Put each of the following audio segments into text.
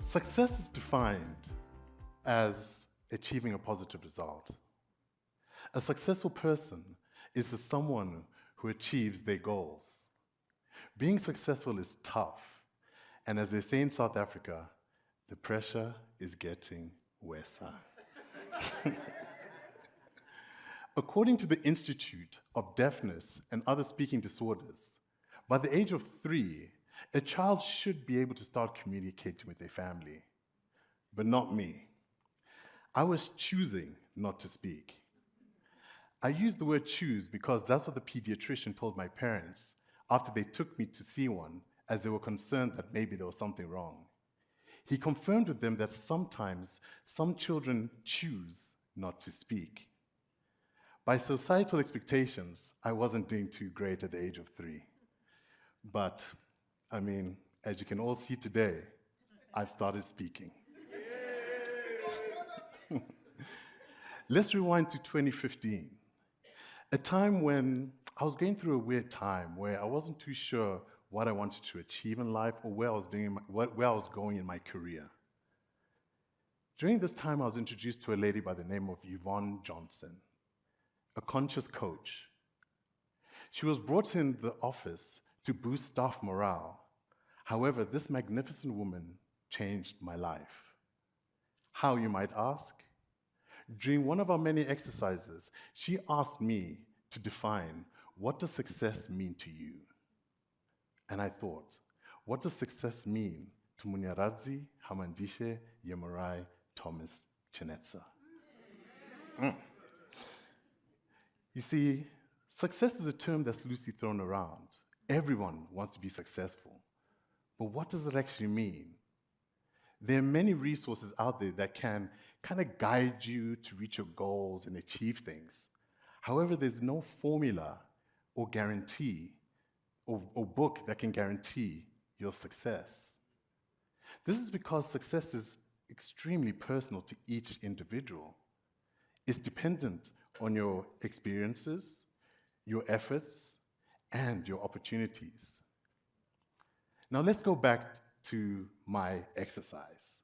Success is defined as achieving a positive result. A successful person is someone who achieves their goals. Being successful is tough, and as they say in South Africa, the pressure is getting worse. According to the Institute of Deafness and Other Speaking Disorders, by the age of 3, a child should be able to start communicating with their family. But not me. I was choosing not to speak. I use the word choose because that's what the pediatrician told my parents after they took me to see one, as they were concerned that maybe there was something wrong. He confirmed with them that sometimes some children choose not to speak. By societal expectations, I wasn't doing too great at the age of 3. But, as you can all see today, I've started speaking. Let's rewind to 2015, a time when I was going through a weird time where I wasn't too sure what I wanted to achieve in life or where I was going in my career. During this time, I was introduced to a lady by the name of Yvonne Johnson, a conscious coach. She was brought in the office to boost staff morale. However, this magnificent woman changed my life. How, you might ask? During one of our many exercises, she asked me to define, what does success mean to you? And I thought, what does success mean to Munyaradzi, Hamandishe, Yemurai, Thomas, Chanetsa? You see, success is a term that's loosely thrown around. Everyone wants to be successful. But what does it actually mean? There are many resources out there that can kind of guide you to reach your goals and achieve things. However, there's no formula or guarantee or book that can guarantee your success. This is because success is extremely personal to each individual. It's dependent on your experiences, your efforts, and your opportunities. Now let's go back to my exercise.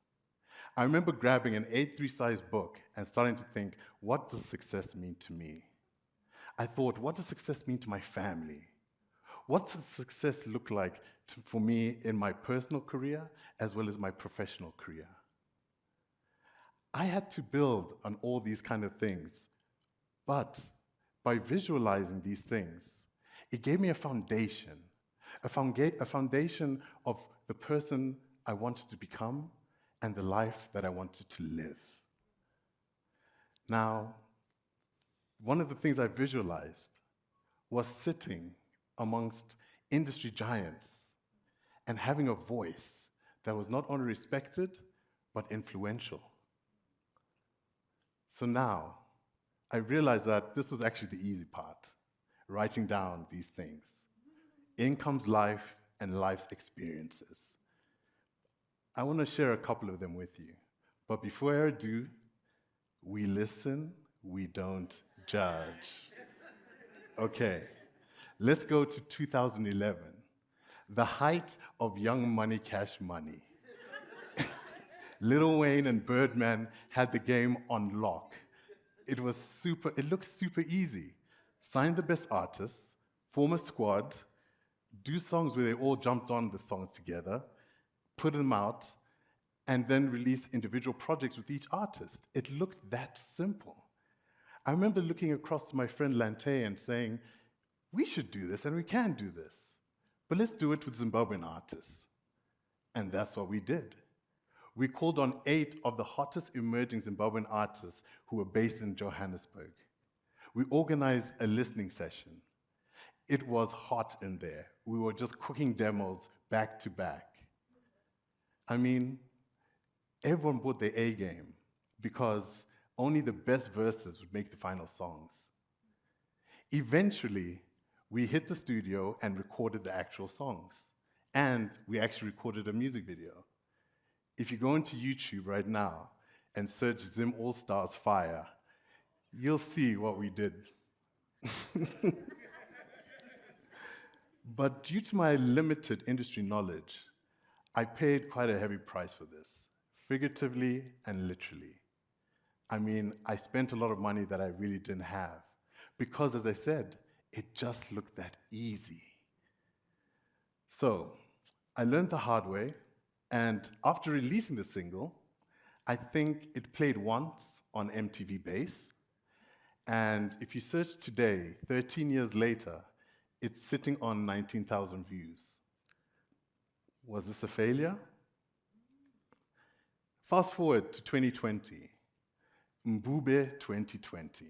I remember grabbing an A3 size book and starting to think, what does success mean to me? I thought, what does success mean to my family? What does success look like for me in my personal career as well as my professional career? I had to build on all these kind of things, but by visualizing these things, it gave me a foundation of the person I wanted to become and the life that I wanted to live. Now, one of the things I visualized was sitting amongst industry giants and having a voice that was not only respected, but influential. So now, I realized that this was actually the easy part, writing down these things. In comes life and life's experiences. I want to share a couple of them with you. But before I do, we listen, we don't judge. Okay, let's go to 2011, the height of Young Money Cash Money. Lil Wayne and Birdman had the game on lock. It looked super easy. Sign the best artists, form a squad, do songs where they all jumped on the songs together, put them out, and then release individual projects with each artist. It looked that simple. I remember looking across to my friend Lante and saying, we should do this and we can do this, but let's do it with Zimbabwean artists. And that's what we did. We called on 8 of the hottest emerging Zimbabwean artists who were based in Johannesburg. We organized a listening session. It was hot in there. We were just cooking demos back to back. Everyone brought their A game because only the best verses would make the final songs. Eventually, we hit the studio and recorded the actual songs. And we actually recorded a music video. If you go into YouTube right now and search Zim Stars Fire, you'll see what we did. But due to my limited industry knowledge, I paid quite a heavy price for this. figuratively and literally. I mean, I spent a lot of money that I really didn't have because, as I said, it just looked that easy. So I learned the hard way, and after releasing the single, I think it played once on MTV Base, and if you search today, 13 years later, it's sitting on 19,000 views. Was this a failure? Fast forward to 2020, Mbube 2020.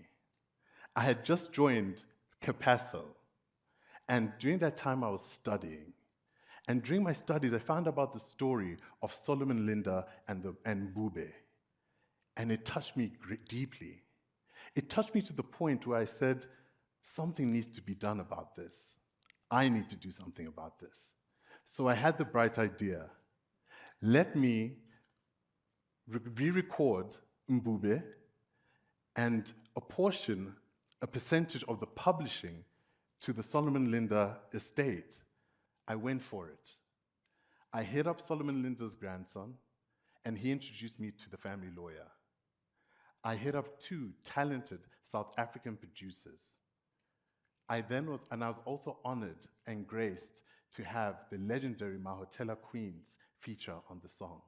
I had just joined Capasso, and during that time I was studying. And during my studies, I found about the story of Solomon Linda and Mbube, and it touched me deeply. It touched me to the point where I said, something needs to be done about this. I need to do something about this. So I had the bright idea. Let me re-record Mbube and apportion a percentage of the publishing to the Solomon Linda estate. I went for it. I hit up Solomon Linda's grandson, and he introduced me to the family lawyer. I hit up 2 talented South African producers. I was also honored and graced to have the legendary M.O.T.I Queens feature on the song.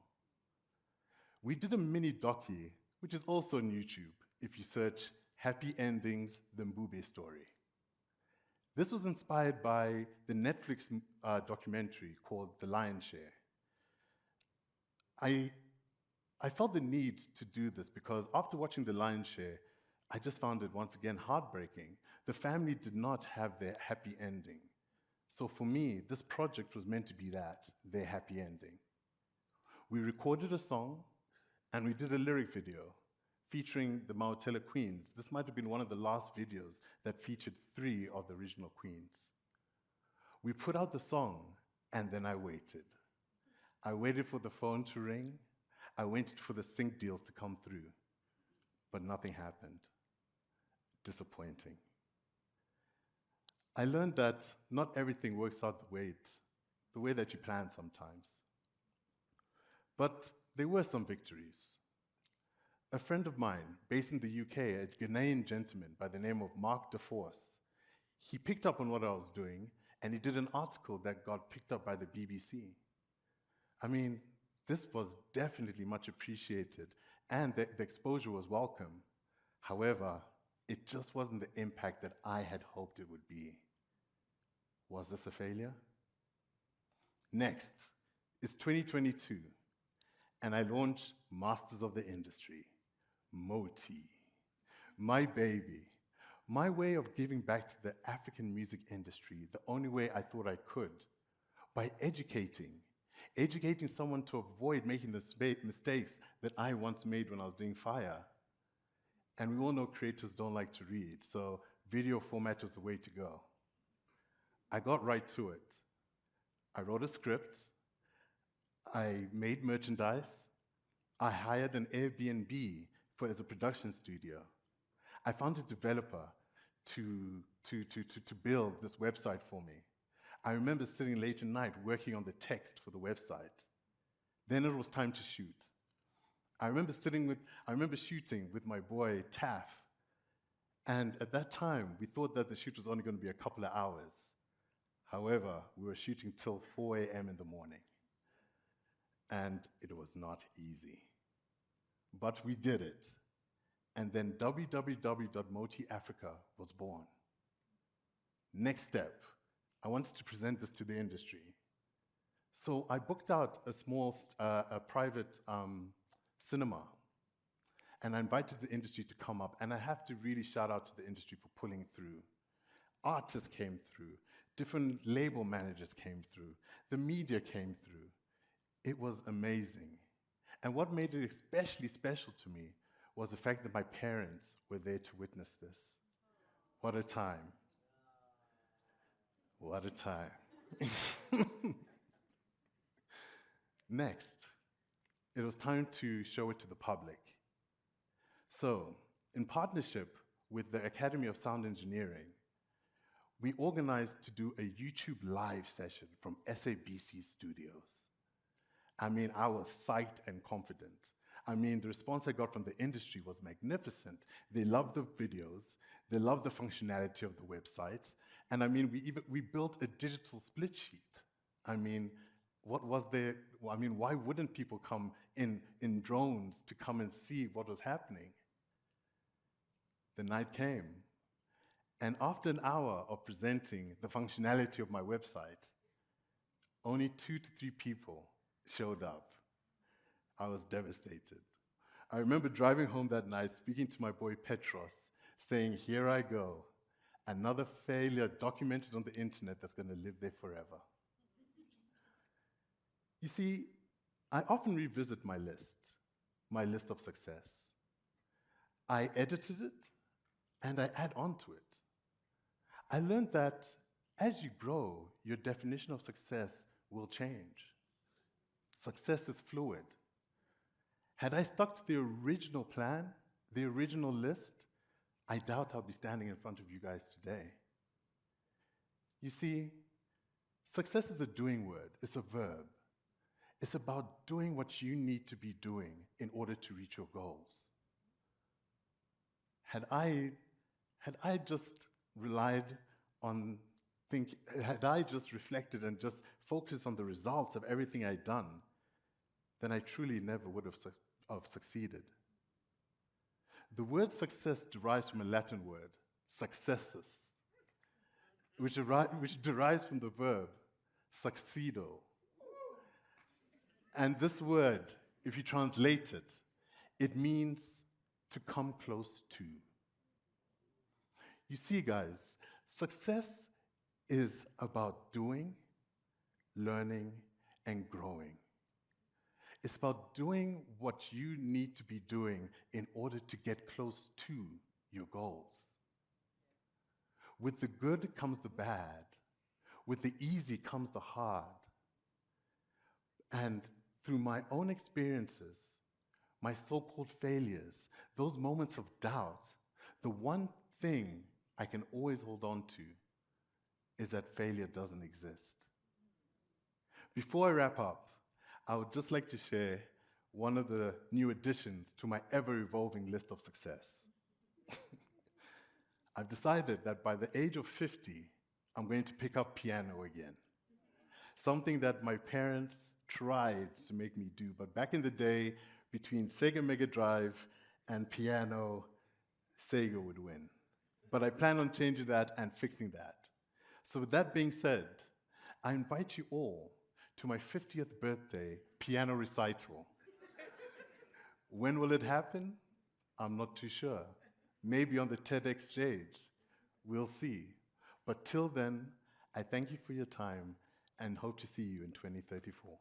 We did a mini docu, which is also on YouTube, if you search Happy Endings, the Mbube Story. This was inspired by the Netflix documentary called The Lion's Share. I felt the need to do this because after watching The Lion's Share, I just found it once again heartbreaking. The family did not have their happy ending. So for me, this project was meant to be that, their happy ending. We recorded a song and we did a lyric video featuring the M.O.T.I Queens. This might have been one of the last videos that featured 3 of the original queens. We put out the song, and then I waited. I waited for the phone to ring. I waited for the sync deals to come through, but nothing happened. Disappointing. I learned that not everything works out the way that you plan sometimes. But there were some victories. A friend of mine, based in the UK, a Ghanaian gentleman by the name of Mark DeForce, he picked up on what I was doing, and he did an article that got picked up by the BBC. I mean, this was definitely much appreciated, and the exposure was welcome. However, it just wasn't the impact that I had hoped it would be. Was this a failure? Next, it's 2022, and I launched Masters of the Industry, MOTI, my baby, my way of giving back to the African music industry the only way I thought I could, by educating someone to avoid making the mistakes that I once made when I was doing Fire. And we all know creators don't like to read, so video format was the way to go. I got right to it. I wrote a script, I made merchandise, I hired an Airbnb as a production studio. I found a developer to build this website for me. I remember sitting late at night working on the text for the website. Then it was time to shoot. I remember shooting with my boy Taff, and at that time we thought that the shoot was only going to be a couple of hours. However, we were shooting till 4 a.m. in the morning, and it was not easy. But we did it, and then www.MOTI Africa was born. Next step, I wanted to present this to the industry. So I booked out a small, private cinema, and I invited the industry to come up, and I have to really shout out to the industry for pulling through. Artists came through, different label managers came through, the media came through. It was amazing. And what made it especially special to me was the fact that my parents were there to witness this. What a time. What a time. Next, it was time to show it to the public. So, in partnership with the Academy of Sound Engineering, we organized to do a YouTube live session from SABC Studios. I mean, I was psyched and confident. I mean, the response I got from the industry was magnificent. They loved the videos, they loved the functionality of the website, and I mean, we built a digital split sheet. I mean, what was there? I mean, why wouldn't people come in drones to come and see what was happening? The night came, and after an hour of presenting the functionality of my website, only 2 to 3 people showed up. I was devastated. I remember driving home that night, speaking to my boy Petros, saying, here I go, another failure documented on the internet that's going to live there forever. You see, I often revisit my list of success. I edited it, and I add on to it. I learned that as you grow, your definition of success will change. Success is fluid. Had I stuck to the original plan, the original list, I doubt I'll be standing in front of you guys today. You see, success is a doing word, it's a verb. It's about doing what you need to be doing in order to reach your goals. Had I just relied on had I just reflected and just focused on the results of everything I'd done, then I truly never would have succeeded. The word success derives from a Latin word, successus, which derives from the verb succedo. And this word, if you translate it, it means to come close to. You see, guys, success is about doing, learning, and growing. It's about doing what you need to be doing in order to get close to your goals. With the good comes the bad. With the easy comes the hard. And through my own experiences, my so-called failures, those moments of doubt, the one thing I can always hold on to is that failure doesn't exist. Before I wrap up, I would just like to share one of the new additions to my ever-evolving list of success. I've decided that by the age of 50, I'm going to pick up piano again. Something that my parents tried to make me do, but back in the day, between Sega Mega Drive and piano, Sega would win. But I plan on changing that and fixing that. So with that being said, I invite you all to my 50th birthday piano recital. When will it happen? I'm not too sure. Maybe on the TEDx stage. We'll see. But till then, I thank you for your time and hope to see you in 2034.